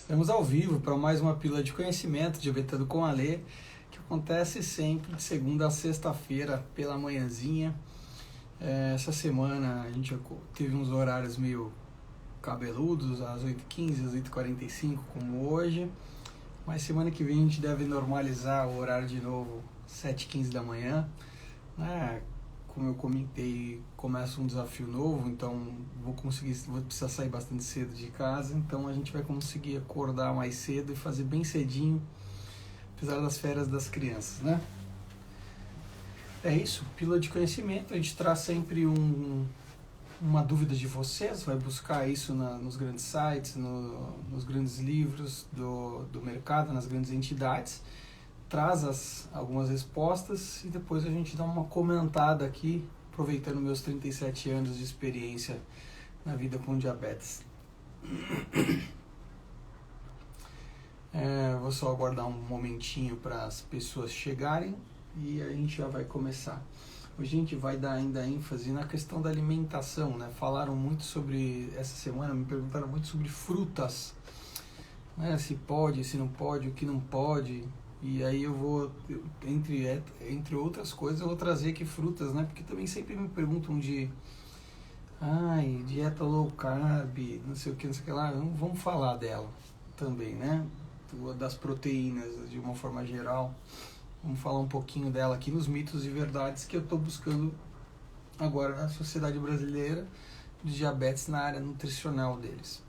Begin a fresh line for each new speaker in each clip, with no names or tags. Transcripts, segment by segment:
Estamos ao vivo para mais uma pílula de conhecimento de Betando com Alê, que acontece sempre de segunda a sexta-feira pela manhãzinha. Essa semana a gente teve uns horários meio cabeludos, às 8h15, às 8h45, como hoje. Mas semana que vem a gente deve normalizar o horário de novo, 7h15 da manhã. Como eu comentei, começa um desafio novo, então vou precisar sair bastante cedo de casa, então a gente vai conseguir acordar mais cedo e fazer bem cedinho, apesar das férias das crianças, né? É isso, pílula de conhecimento, a gente traz sempre uma dúvida de vocês, vai buscar isso nos grandes sites, nos grandes livros do mercado, nas grandes entidades, traz algumas respostas e depois a gente dá uma comentada aqui, aproveitando meus 37 anos de experiência na vida com diabetes. Vou só aguardar um momentinho para as pessoas chegarem e a gente já vai começar. Hoje a gente vai dar ainda ênfase na questão da alimentação, né? Falaram muito sobre, essa semana me perguntaram muito sobre frutas, né? Se pode, se não pode, o que não pode. E aí eu vou, entre outras coisas, eu vou trazer aqui frutas, né? Porque também sempre me perguntam de dieta low carb, não sei o que lá. Vamos falar dela também, né? Das proteínas, de uma forma geral. Vamos falar um pouquinho dela aqui nos mitos e verdades que eu estou buscando agora na sociedade brasileira de diabetes na área nutricional deles.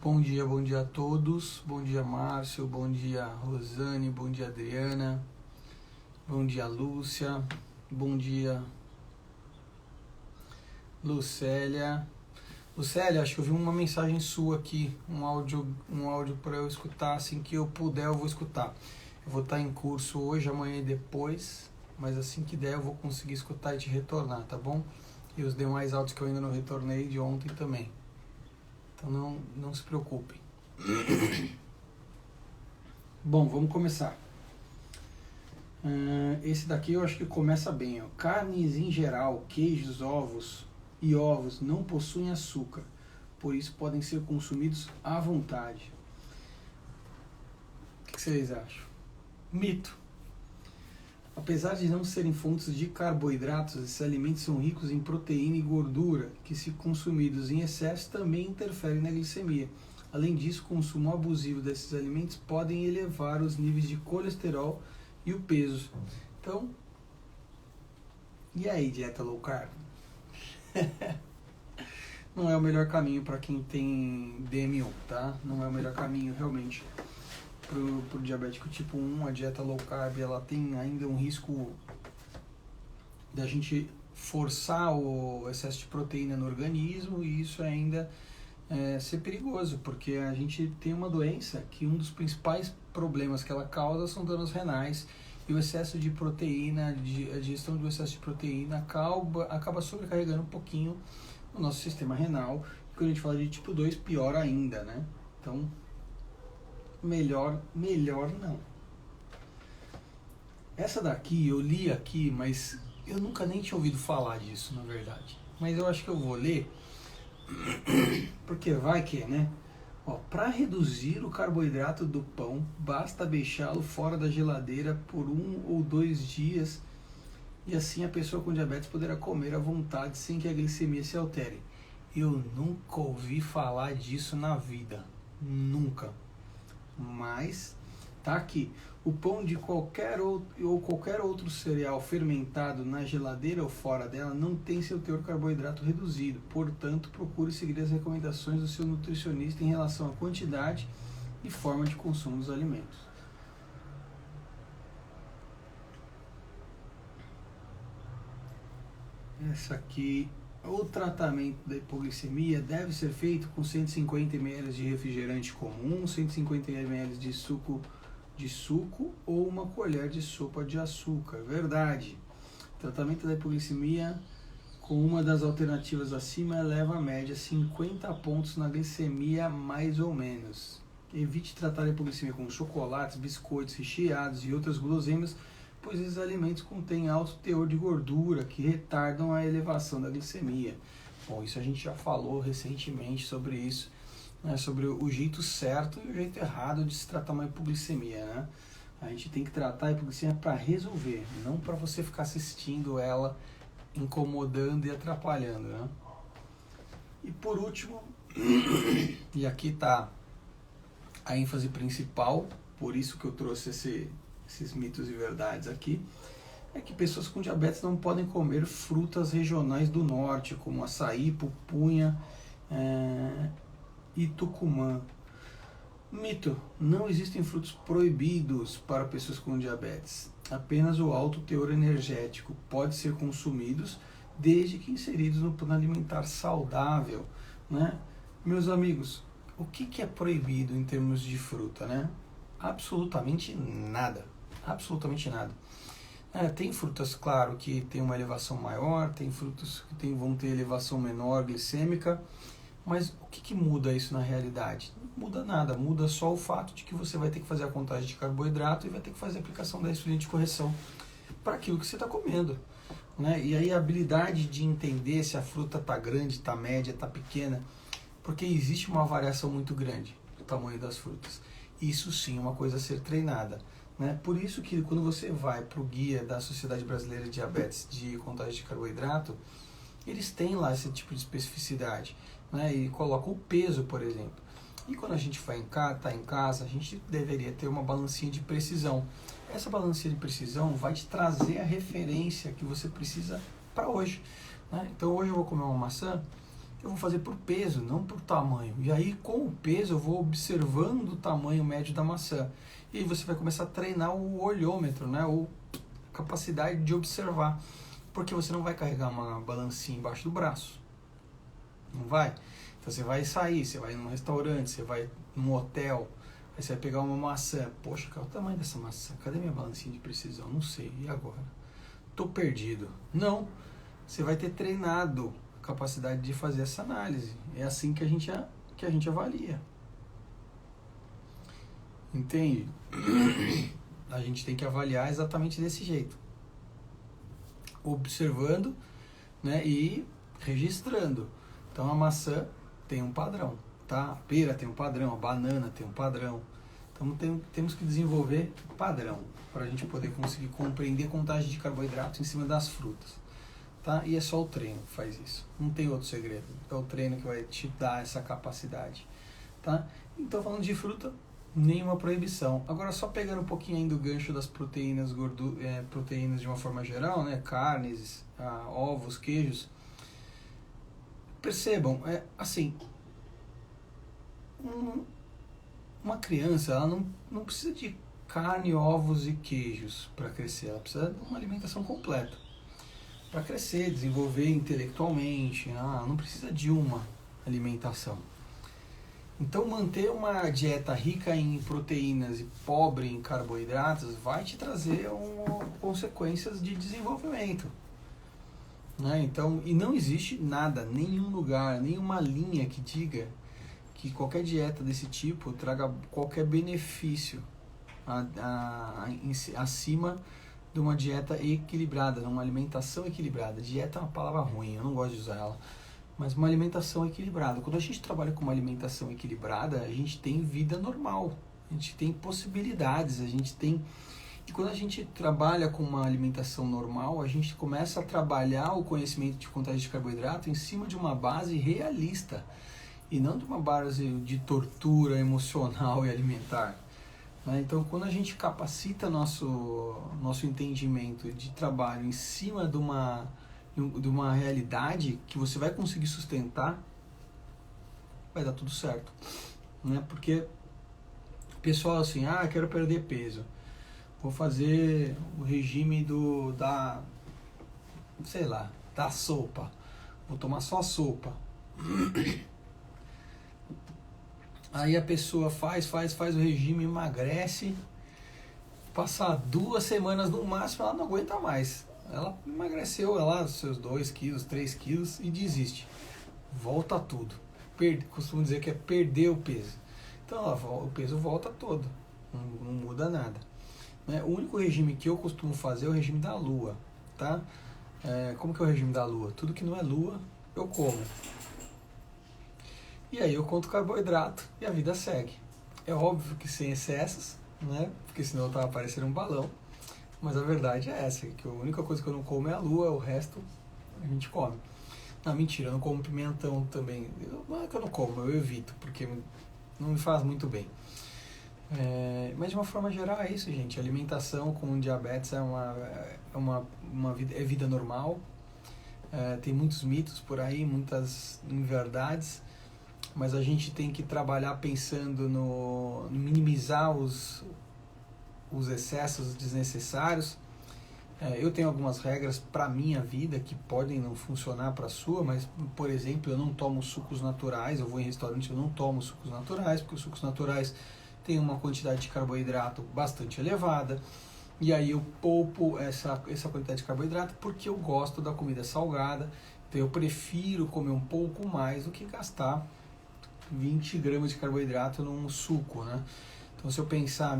Bom dia a todos, bom dia Márcio, bom dia Rosane, bom dia Adriana, bom dia Lúcia, bom dia Lucélia. Lucélia, acho que eu vi uma mensagem sua aqui, um áudio para eu escutar, assim que eu puder eu vou escutar. Eu vou estar em curso hoje, amanhã e depois, mas assim que der eu vou conseguir escutar e te retornar, tá bom? E os demais áudios que eu ainda não retornei de ontem também. Então não se preocupem. Bom, vamos começar. Esse daqui eu acho que começa bem. Ó. Carnes em geral, queijos, ovos e ovos não possuem açúcar, por isso podem ser consumidos à vontade. O que vocês acham? Mito. Apesar de não serem fontes de carboidratos, esses alimentos são ricos em proteína e gordura, que se consumidos em excesso também interferem na glicemia. Além disso, o consumo abusivo desses alimentos podem elevar os níveis de colesterol e o peso. Então, e aí, dieta low carb? Não é o melhor caminho para quem tem DM1, tá? Não é o melhor caminho realmente. Pro diabético tipo 1, a dieta low carb ela tem ainda um risco da gente forçar o excesso de proteína no organismo e isso ainda ser perigoso, porque a gente tem uma doença que um dos principais problemas que ela causa são danos renais e o excesso de proteína, a digestão do excesso de proteína acaba sobrecarregando um pouquinho o nosso sistema renal. E quando a gente fala de tipo 2, pior ainda, né? Então, melhor não. Essa daqui eu li aqui, mas eu nunca nem tinha ouvido falar disso, na verdade. Mas eu acho que eu vou ler, porque vai que, né? Para reduzir o carboidrato do pão, basta deixá-lo fora da geladeira por 1 ou 2 dias e assim a pessoa com diabetes poderá comer à vontade sem que a glicemia se altere. Eu nunca ouvi falar disso na vida, nunca. Mas tá aqui, o pão de qualquer outro cereal fermentado na geladeira ou fora dela não tem seu teor carboidrato reduzido, portanto procure seguir as recomendações do seu nutricionista em relação à quantidade e forma de consumo dos alimentos. Essa aqui, o tratamento da hipoglicemia deve ser feito com 150 ml de refrigerante comum, 150 ml de suco ou uma colher de sopa de açúcar. Verdade. Tratamento da hipoglicemia com uma das alternativas acima eleva a média 50 pontos na glicemia mais ou menos. Evite tratar a hipoglicemia com chocolates, biscoitos recheados e outras guloseimas, pois esses alimentos contêm alto teor de gordura que retardam a elevação da glicemia. Bom, isso a gente já falou recentemente sobre isso né, sobre o jeito certo e o jeito errado de se tratar uma hipoglicemia, né? A gente tem que tratar a hipoglicemia para resolver, não para você ficar assistindo ela, incomodando e atrapalhando, né? E por último, e aqui está a ênfase principal, por isso que eu trouxe esses mitos e verdades aqui, é que pessoas com diabetes não podem comer frutas regionais do norte, como açaí, pupunha e tucumã. Mito: não existem frutos proibidos para pessoas com diabetes. Apenas o alto teor energético pode ser consumidos desde que inseridos no plano alimentar saudável, né? Meus amigos, o que é proibido em termos de fruta, né? Absolutamente nada. Absolutamente nada. Tem frutas, claro, que tem uma elevação maior, tem frutas que vão ter elevação menor glicêmica, mas o que muda isso na realidade? Não muda nada, muda só o fato de que você vai ter que fazer a contagem de carboidrato e vai ter que fazer a aplicação da insulina de correção para aquilo que você está comendo, né? E aí a habilidade de entender se a fruta está grande, está média, está pequena, porque existe uma variação muito grande do tamanho das frutas. Isso sim é uma coisa a ser treinada, né? Por isso que quando você vai para o guia da Sociedade Brasileira de Diabetes de contagem de carboidrato, eles têm lá esse tipo de especificidade, né? E colocam o peso, por exemplo. E quando a gente está em casa, a gente deveria ter uma balancinha de precisão. Essa balancinha de precisão vai te trazer a referência que você precisa para hoje, né? Então hoje eu vou comer uma maçã, eu vou fazer por peso, não por tamanho. E aí com o peso eu vou observando o tamanho médio da maçã. E aí você vai começar a treinar o olhômetro, né? Ou capacidade de observar. Porque você não vai carregar uma balancinha embaixo do braço. Não vai? Então você vai sair, você vai num restaurante, você vai num hotel, aí você vai pegar uma maçã. Poxa, qual é o tamanho dessa maçã? Cadê minha balancinha de precisão? Não sei. E agora? Tô perdido. Não. Você vai ter treinado a capacidade de fazer essa análise. É assim que a gente avalia. Entende? A gente tem que avaliar exatamente desse jeito. Observando, né, e registrando. Então a maçã tem um padrão, tá? A pera tem um padrão, a banana tem um padrão. Então temos que desenvolver padrão para a gente poder conseguir compreender a contagem de carboidrato em cima das frutas, tá? E é só o treino que faz isso. Não tem outro segredo. É o treino que vai te dar essa capacidade, tá? Então falando de fruta, nenhuma proibição. Agora só pegando um pouquinho ainda o gancho das proteínas, proteínas de uma forma geral, né? Carnes, ovos, queijos. Percebam, assim, uma criança ela não precisa de carne, ovos e queijos para crescer. Ela precisa de uma alimentação completa para crescer, desenvolver intelectualmente. Não precisa de uma alimentação. Então manter uma dieta rica em proteínas e pobre em carboidratos vai te trazer consequências de desenvolvimento, né? Então, e não existe nada, nenhum lugar, nenhuma linha que diga que qualquer dieta desse tipo traga qualquer benefício acima de uma dieta equilibrada, de uma alimentação equilibrada. Dieta é uma palavra ruim, eu não gosto de usar ela. Mas uma alimentação equilibrada. Quando a gente trabalha com uma alimentação equilibrada, a gente tem vida normal, a gente tem possibilidades, E quando a gente trabalha com uma alimentação normal, a gente começa a trabalhar o conhecimento de contagem de carboidrato em cima de uma base realista e não de uma base de tortura emocional e alimentar, né? Então, quando a gente capacita nosso entendimento de trabalho em cima de uma realidade que você vai conseguir sustentar, vai dar tudo certo, né? Porque o pessoal assim, quero perder peso, vou fazer o regime da sopa, vou tomar só sopa. Aí a pessoa faz o regime, emagrece, passa 2 semanas no máximo, ela não aguenta mais. Ela emagreceu seus 2 quilos, 3 quilos e desiste. Volta tudo. Costumo dizer que é perder o peso. Então o peso volta todo, não muda nada, né? O único regime que eu costumo fazer é o regime da lua, tá? Como que é o regime da lua? Tudo que não é lua, eu como. e aí eu conto carboidrato e a vida segue. É óbvio que sem excessos, né? Porque senão eu tava parecendo um balão. Mas a verdade é essa, que a única coisa que eu não como é a lua, o resto a gente come. Não, mentira, eu não como pimentão também. Não é que eu não como, eu evito, porque não me faz muito bem. Mas de uma forma geral é isso, gente. A alimentação com diabetes é vida normal. Tem muitos mitos por aí, muitas inverdades, mas a gente tem que trabalhar pensando no minimizar os excessos desnecessários. Eu tenho algumas regras para minha vida que podem não funcionar para a sua, mas, por exemplo, eu não tomo sucos naturais. Eu vou em restaurante, eu não tomo sucos naturais, porque os sucos naturais têm uma quantidade de carboidrato bastante elevada, e aí eu poupo essa quantidade de carboidrato porque eu gosto da comida salgada. Então eu prefiro comer um pouco mais do que gastar 20 gramas de carboidrato num suco, né? Então, se eu pensar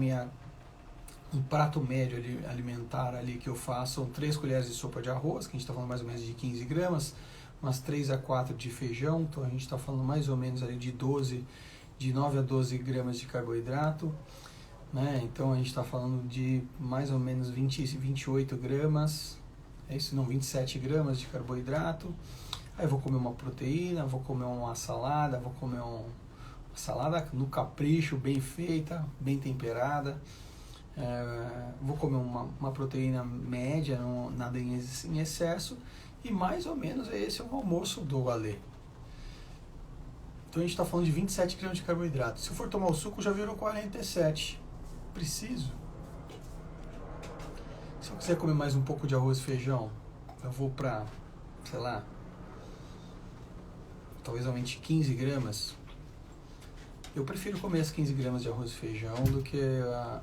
um prato médio alimentar ali que eu faço, são 3 colheres de sopa de arroz, que a gente está falando mais ou menos de 15 gramas, umas 3 a 4 de feijão, então a gente está falando mais ou menos ali de 9 a 12 gramas de carboidrato, né? Então a gente está falando de mais ou menos 28 gramas, 27 gramas de carboidrato. Aí eu vou comer uma proteína, vou comer uma salada, vou comer uma salada no capricho, bem feita, bem temperada. Vou comer uma proteína média, nada em excesso, e mais ou menos esse é o almoço do Ale. Então a gente está falando de 27 gramas de carboidrato. Se eu for tomar o suco, já virou 47. Preciso. Se eu quiser comer mais um pouco de arroz e feijão, eu vou para, sei lá, talvez aumente 15 gramas. Eu prefiro comer as 15 gramas de arroz e feijão do que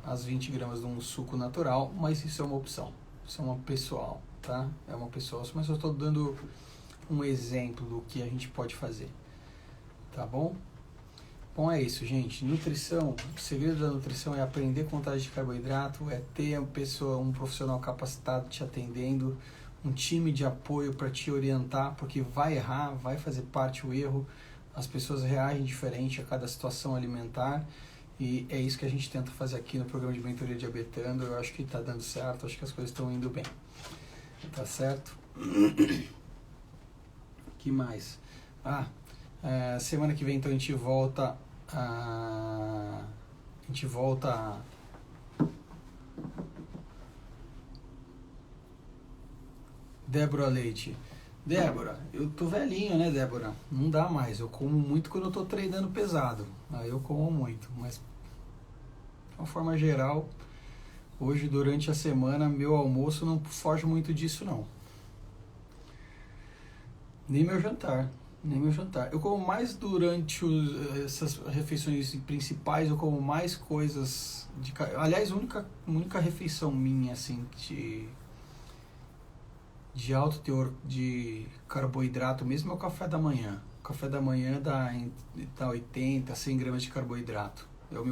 as 20 gramas de um suco natural, mas isso é uma opção. Isso é uma pessoal, tá? É uma pessoal, mas eu estou dando um exemplo do que a gente pode fazer. Tá bom? Bom, é isso, gente. Nutrição, o segredo da nutrição é aprender contagem de carboidrato, é ter um profissional capacitado te atendendo, um time de apoio para te orientar, porque vai errar, vai fazer parte o erro. As pessoas reagem diferente a cada situação alimentar, e é isso que a gente tenta fazer aqui no programa de mentoria diabetando. Eu acho que está dando certo, acho que as coisas estão indo bem. Tá certo? Que mais? Semana que vem então a gente volta Débora Leite. Débora, eu tô velhinho, né, Débora? Não dá mais. Eu como muito quando eu tô treinando pesado. Aí eu como muito, mas de uma forma geral, hoje durante a semana meu almoço não foge muito disso não. Nem meu jantar. Eu como mais durante essas refeições principais, eu como mais coisas aliás, a única refeição minha assim de alto teor de carboidrato mesmo é o café da manhã. O café da manhã dá 80, 100 gramas de carboidrato. É a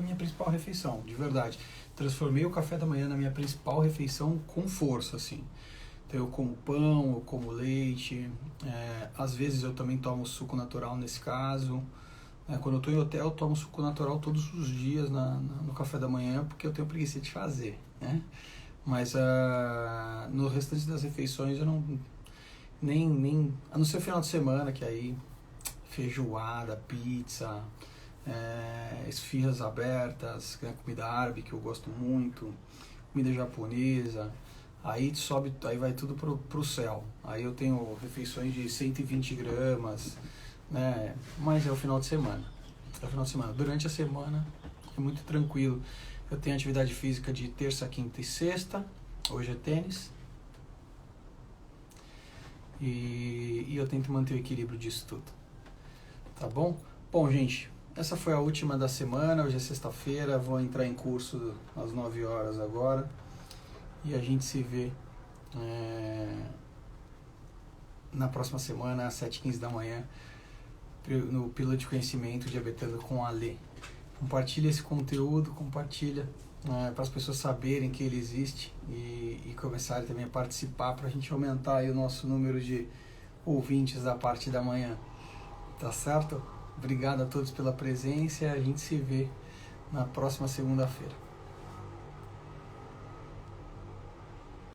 minha principal refeição, de verdade. Transformei o café da manhã na minha principal refeição com força, assim. Então eu como pão, eu como leite, às vezes eu também tomo suco natural nesse caso. Quando eu estou em hotel, eu tomo suco natural todos os dias no café da manhã, porque eu tenho preguiça de fazer, né? Mas no restante das refeições eu não... a não ser o final de semana, que aí feijoada, pizza, esfirras abertas, comida árabe que eu gosto muito, comida japonesa, aí vai tudo pro céu. Aí eu tenho refeições de 120 gramas, né? Mas é o final de semana. Durante a semana é muito tranquilo. Eu tenho atividade física de terça, quinta e sexta. Hoje é tênis. E eu tento manter o equilíbrio disso tudo. Tá bom? Bom, gente, essa foi a última da semana. Hoje é sexta-feira. Vou entrar em curso às 9 horas agora. E a gente se vê na próxima semana, às 7h15 da manhã, no Pílula de Conhecimento Diabetando com a Lê. Compartilha esse conteúdo, para as pessoas saberem que ele existe e começarem também a participar, para a gente aumentar aí o nosso número de ouvintes da parte da manhã. Tá certo? Obrigado a todos pela presença. A gente se vê na próxima segunda-feira.